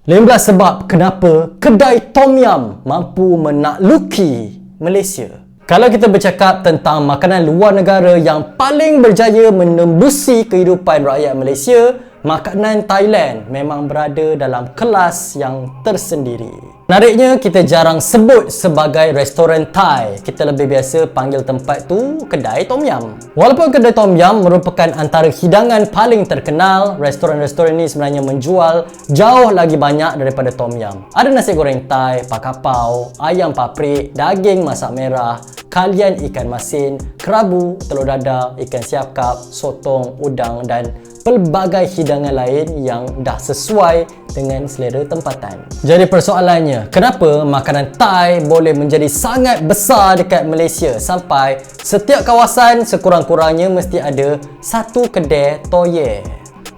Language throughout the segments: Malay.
15 sebab kenapa kedai Tom Yum mampu menakluki Malaysia. Kalau kita bercakap tentang makanan luar negara yang paling berjaya menembusi kehidupan rakyat Malaysia, makanan Thailand memang berada dalam kelas yang tersendiri. Menariknya, kita jarang sebut sebagai restoran Thai. Kita lebih biasa panggil tempat tu kedai Tom Yum. Walaupun kedai Tom Yum merupakan antara hidangan paling terkenal, restoran-restoran ini sebenarnya menjual jauh lagi banyak daripada Tom Yum. Ada nasi goreng Thai, pak kapau, ayam paprik, daging masak merah, kalian ikan masin, kerabu, telur dadah, ikan siakap, sotong, udang dan pelbagai hidangan lain yang dah sesuai dengan selera tempatan. Jadi persoalannya, kenapa makanan Thai boleh menjadi sangat besar dekat Malaysia sampai setiap kawasan sekurang-kurangnya mesti ada satu kedai toye?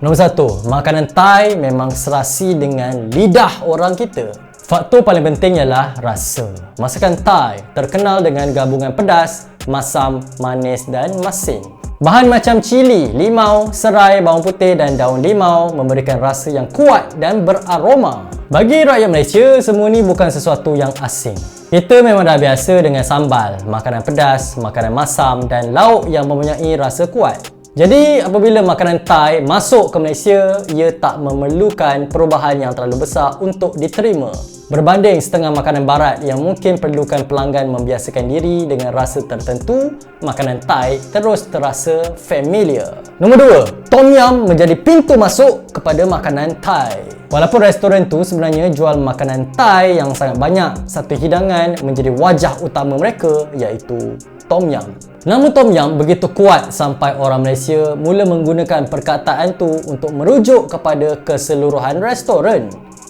Nombor satu, makanan Thai memang serasi dengan lidah orang kita. Faktor paling penting ialah rasa. Masakan Thai terkenal dengan gabungan pedas, masam, manis dan masin. Bahan macam cili, limau, serai, bawang putih dan daun limau memberikan rasa yang kuat dan beraroma. Bagi rakyat Malaysia, semua ni bukan sesuatu yang asing. Kita memang dah biasa dengan sambal, makanan pedas, makanan masam dan lauk yang mempunyai rasa kuat. Jadi, apabila makanan Thai masuk ke Malaysia, ia tak memerlukan perubahan yang terlalu besar untuk diterima. Berbanding setengah makanan barat yang mungkin perlukan pelanggan membiasakan diri dengan rasa tertentu, makanan Thai terus terasa familiar. Nombor 2, Tom Yum menjadi pintu masuk kepada makanan Thai. Walaupun restoran tu sebenarnya jual makanan Thai yang sangat banyak, satu hidangan menjadi wajah utama mereka iaitu Tom Yum. Nama Tom Yum begitu kuat sampai orang Malaysia mula menggunakan perkataan tu untuk merujuk kepada keseluruhan restoran.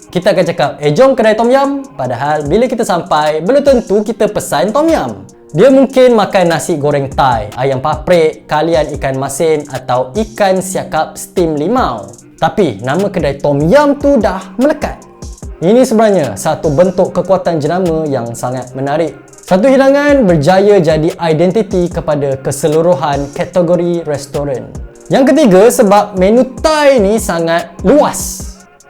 Kita akan cakap, jom kedai Tom Yum. Padahal bila kita sampai, belum tentu kita pesan Tom Yum. Dia mungkin makan nasi goreng Thai, ayam paprik, kalian ikan masin atau ikan siakap steam limau. Tapi nama kedai Tom Yum tu dah melekat. Ini sebenarnya satu bentuk kekuatan jenama yang sangat menarik. Satu hidangan berjaya jadi identiti kepada keseluruhan kategori restoran. Yang ketiga, sebab menu Thai ni sangat luas.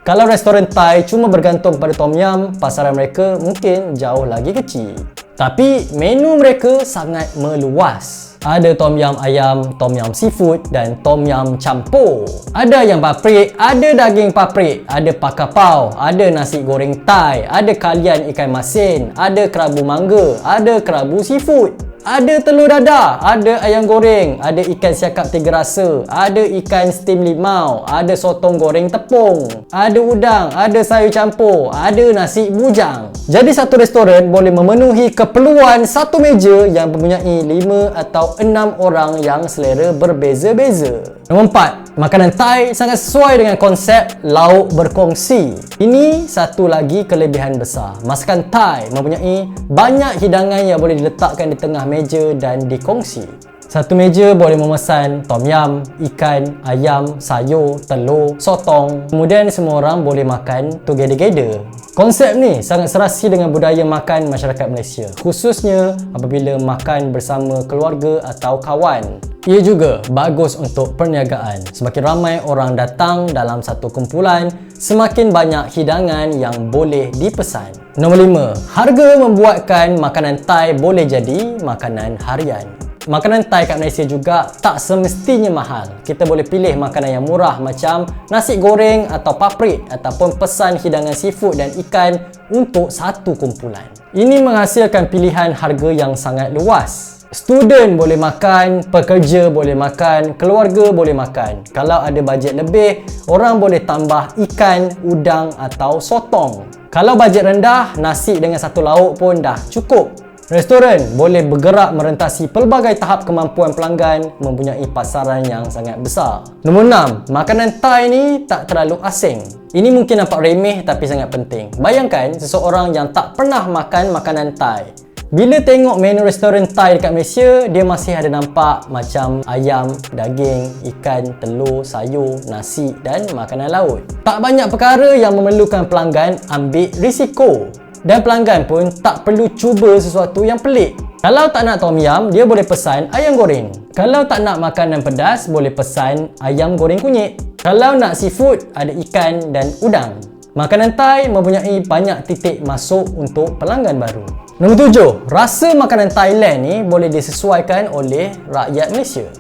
Kalau restoran Thai cuma bergantung pada Tom Yum, pasaran mereka mungkin jauh lagi kecil. Tapi menu mereka sangat meluas. Ada Tom Yum ayam, Tom Yum seafood dan Tom Yum campur. Ada ayam paprik, ada daging paprik, ada pak kapau, ada nasi goreng Thai, ada kalian ikan masin, ada kerabu mangga, ada kerabu seafood. Ada telur dadah, ada ayam goreng, ada ikan siakap tiga rasa, ada ikan steam limau, ada sotong goreng tepung, ada udang, ada sayur campur, ada nasi bujang. Jadi satu restoran boleh memenuhi keperluan satu meja yang mempunyai 5 atau 6 orang yang selera berbeza-beza. Nombor 4, makanan Thai sangat sesuai dengan konsep lauk berkongsi. Ini satu lagi kelebihan besar. Masakan Thai mempunyai banyak hidangan yang boleh diletakkan di tengah meja dan dikongsi. Satu meja boleh memesan Tom Yum, ikan, ayam, sayur, telur, sotong. Kemudian semua orang boleh makan together. Konsep ni sangat serasi dengan budaya makan masyarakat Malaysia, khususnya apabila makan bersama keluarga atau kawan. Ia juga bagus untuk perniagaan. Semakin ramai orang datang dalam satu kumpulan, semakin banyak hidangan yang boleh dipesan. Nombor 5, harga membuatkan makanan Thai boleh jadi makanan harian. Makanan Thai kat Malaysia juga tak semestinya mahal. Kita boleh pilih makanan yang murah macam nasi goreng atau paprik ataupun pesan hidangan seafood dan ikan untuk satu kumpulan. Ini menghasilkan pilihan harga yang sangat luas. Student boleh makan, pekerja boleh makan, keluarga boleh makan. Kalau ada bajet lebih, orang boleh tambah ikan, udang atau sotong. Kalau bajet rendah, nasi dengan satu lauk pun dah cukup. Restoran boleh bergerak merentasi pelbagai tahap kemampuan pelanggan, mempunyai pasaran yang sangat besar. Nombor 6, makanan Thai ni tak terlalu asing. Ini mungkin nampak remeh tapi sangat penting. Bayangkan seseorang yang tak pernah makan makanan Thai. Bila tengok menu restoran Thai dekat Malaysia, dia masih ada nampak macam ayam, daging, ikan, telur, sayur, nasi dan makanan laut. Tak banyak perkara yang memerlukan pelanggan ambil risiko. Dan pelanggan pun tak perlu cuba sesuatu yang pelik. Kalau tak nak Tom Yum, dia boleh pesan ayam goreng. Kalau tak nak makanan pedas, boleh pesan ayam goreng kunyit. Kalau nak seafood, ada ikan dan udang. Makanan Thai mempunyai banyak titik masuk untuk pelanggan baru. Nombor 7, rasa makanan Thailand ni boleh disesuaikan oleh rakyat Malaysia.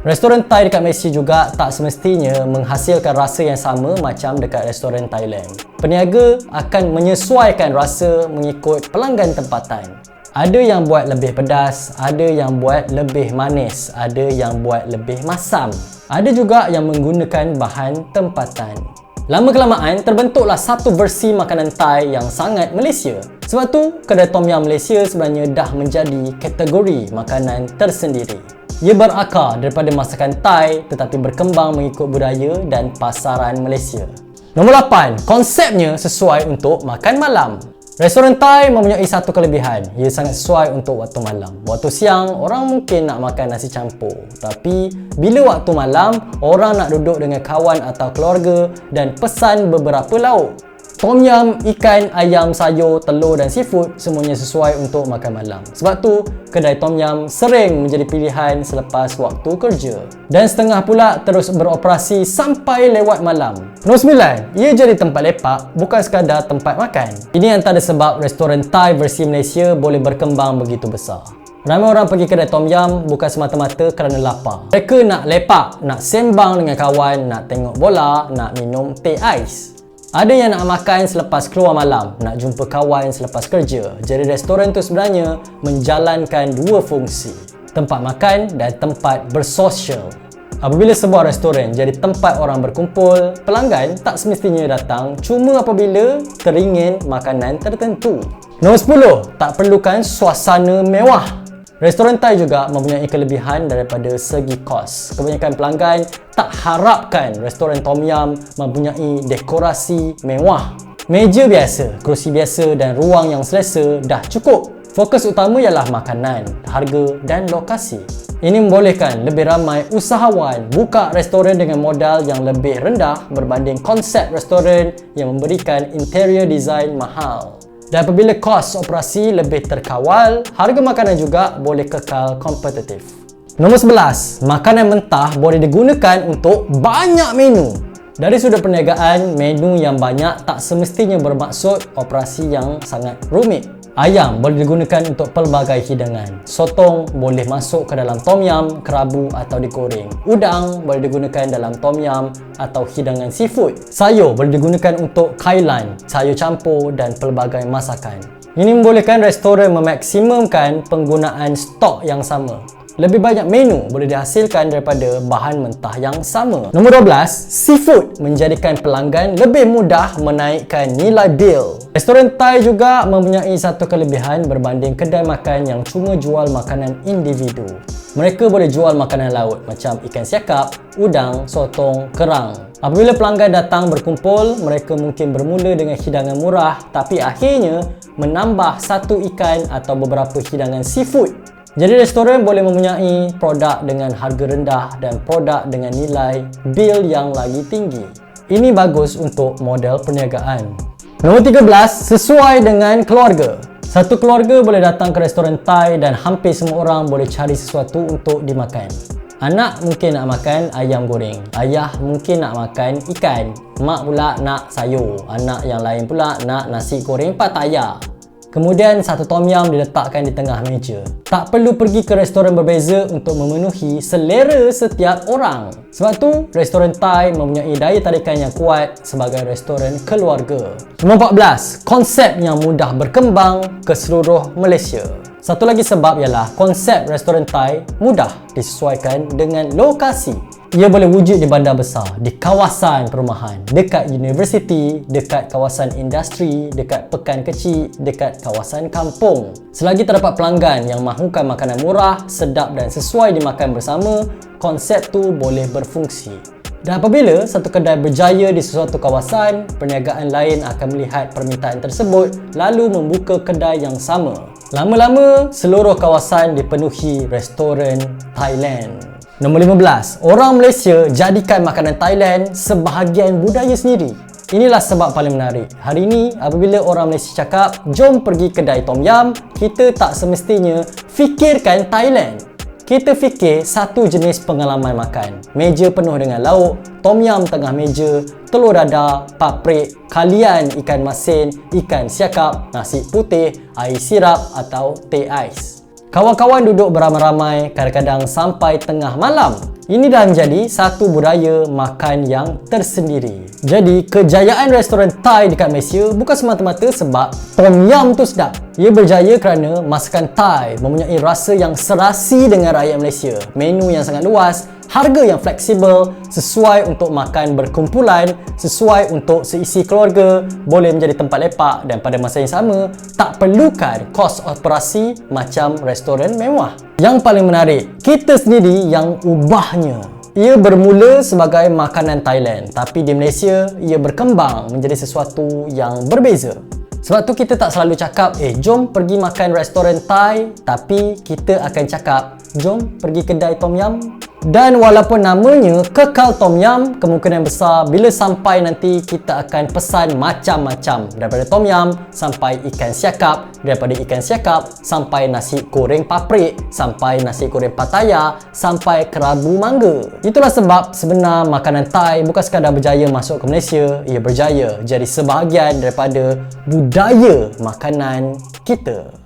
Restoran Thai dekat Malaysia juga tak semestinya menghasilkan rasa yang sama macam dekat restoran Thailand. Peniaga akan menyesuaikan rasa mengikut pelanggan tempatan. Ada yang buat lebih pedas, ada yang buat lebih manis, ada yang buat lebih masam. Ada juga yang menggunakan bahan tempatan. Lama-kelamaan terbentuklah satu versi makanan Thai yang sangat Malaysia. Sebab tu, kedai Tom Yum Malaysia sebenarnya dah menjadi kategori makanan tersendiri. Ia berakar daripada masakan Thai tetapi berkembang mengikut budaya dan pasaran Malaysia. Nombor 8, konsepnya sesuai untuk makan malam. Restoran Thai mempunyai satu kelebihan, ia sangat sesuai untuk waktu malam. Waktu siang, orang mungkin nak makan nasi campur. Tapi, bila waktu malam, orang nak duduk dengan kawan atau keluarga dan pesan beberapa lauk. Tom yum, ikan, ayam, sayur, telur dan seafood semuanya sesuai untuk makan malam. Sebab tu, kedai Tom Yum sering menjadi pilihan selepas waktu kerja. Dan setengah pula terus beroperasi sampai lewat malam. Nombor 9, ia jadi tempat lepak, bukan sekadar tempat makan. Ini antara sebab restoran Thai versi Malaysia boleh berkembang begitu besar. Ramai orang pergi kedai Tom Yum bukan semata-mata kerana lapar. Mereka nak lepak, nak sembang dengan kawan, nak tengok bola, nak minum teh ais. Ada yang nak makan selepas keluar malam, nak jumpa kawan selepas kerja. Jadi restoran tu sebenarnya menjalankan dua fungsi, tempat makan dan tempat bersosial. Apabila sebuah restoran jadi tempat orang berkumpul, pelanggan tak semestinya datang cuma apabila teringin makanan tertentu. Nombor 10, tak perlukan suasana mewah. Restoran Thai juga mempunyai kelebihan daripada segi kos. Kebanyakan pelanggan tak harapkan restoran Tom Yum mempunyai dekorasi mewah. Meja biasa, kerusi biasa dan ruang yang selesa dah cukup. Fokus utama ialah makanan, harga dan lokasi. Ini membolehkan lebih ramai usahawan buka restoran dengan modal yang lebih rendah berbanding konsep restoran yang memberikan interior design mahal. Dan apabila kos operasi lebih terkawal, harga makanan juga boleh kekal kompetitif. Nombor 11, makanan mentah boleh digunakan untuk banyak menu. Dari sudut perniagaan, menu yang banyak tak semestinya bermaksud operasi yang sangat rumit. Ayam boleh digunakan untuk pelbagai hidangan. Sotong boleh masuk ke dalam tom yum, kerabu atau digoreng. Udang boleh digunakan dalam tom yum atau hidangan seafood. Sayur boleh digunakan untuk kailan, sayur campur dan pelbagai masakan. Ini membolehkan restoran memaksimumkan penggunaan stok yang sama. Lebih banyak menu boleh dihasilkan daripada bahan mentah yang sama. Nombor 12, seafood menjadikan pelanggan lebih mudah menaikkan nilai bil. Restoran Thai juga mempunyai satu kelebihan berbanding kedai makan yang cuma jual makanan individu. Mereka boleh jual makanan laut macam ikan siakap, udang, sotong, kerang. Apabila pelanggan datang berkumpul, mereka mungkin bermula dengan hidangan murah tapi akhirnya menambah satu ikan atau beberapa hidangan seafood. Jadi restoran boleh mempunyai produk dengan harga rendah dan produk dengan nilai bil yang lagi tinggi. Ini bagus untuk model perniagaan. Nombor 13, sesuai dengan keluarga. Satu keluarga boleh datang ke restoran Thai dan hampir semua orang boleh cari sesuatu untuk dimakan. Anak mungkin nak makan ayam goreng, ayah mungkin nak makan ikan, mak pula nak sayur, anak yang lain pula nak nasi goreng pattaya. Kemudian satu tom yum diletakkan di tengah meja. Tak perlu pergi ke restoran berbeza untuk memenuhi selera setiap orang. Sebab tu, restoran Thai mempunyai daya tarikan yang kuat sebagai restoran keluarga. Nombor 14, konsep yang mudah berkembang ke seluruh Malaysia. Satu lagi sebab ialah konsep restoran Thai mudah disesuaikan dengan lokasi. Ia boleh wujud di bandar besar, di kawasan perumahan, dekat universiti, dekat kawasan industri, dekat pekan kecil, dekat kawasan kampung. Selagi terdapat pelanggan yang mahukan makanan murah, sedap dan sesuai dimakan bersama, konsep tu boleh berfungsi. Dan apabila satu kedai berjaya di sesuatu kawasan, perniagaan lain akan melihat permintaan tersebut lalu membuka kedai yang sama. Lama-lama, seluruh kawasan dipenuhi restoran Thailand. Nombor 15, orang Malaysia jadikan makanan Thailand sebahagian budaya sendiri. Inilah sebab paling menarik. Hari ini, apabila orang Malaysia cakap, jom pergi kedai Tom Yum, kita tak semestinya fikirkan Thailand. Kita fikir satu jenis pengalaman makan. Meja penuh dengan lauk, tom yum tengah meja, telur dadah, paprik, kalian ikan masin, ikan siakap, nasi putih, air sirap atau teh ais. Kawan-kawan duduk beramai-ramai, kadang-kadang sampai tengah malam. Ini dah menjadi satu budaya makan yang tersendiri. Jadi, kejayaan restoran Thai dekat Malaysia bukan semata-mata sebab tom yum tu sedap. Ia berjaya kerana masakan Thai mempunyai rasa yang serasi dengan rakyat Malaysia. Menu yang sangat luas, harga yang fleksibel, sesuai untuk makan berkumpulan, sesuai untuk seisi keluarga, boleh menjadi tempat lepak dan pada masa yang sama, tak perlukan kos operasi macam restoran mewah. Yang paling menarik, kita sendiri yang ubahnya. Ia bermula sebagai makanan Thailand, tapi di Malaysia, ia berkembang menjadi sesuatu yang berbeza. Sebab tu kita tak selalu cakap, jom pergi makan restoran Thai, tapi kita akan cakap, jom pergi kedai tom yum. Dan walaupun namanya kekal tom yum, kemungkinan besar bila sampai nanti kita akan pesan macam-macam. Daripada tom yum sampai ikan siakap, daripada ikan siakap sampai nasi goreng paprik, sampai nasi goreng Pattaya, sampai kerabu mangga. Itulah sebab sebenar makanan Thai bukan sekadar berjaya masuk ke Malaysia, ia berjaya jadi sebahagian daripada budaya makanan kita.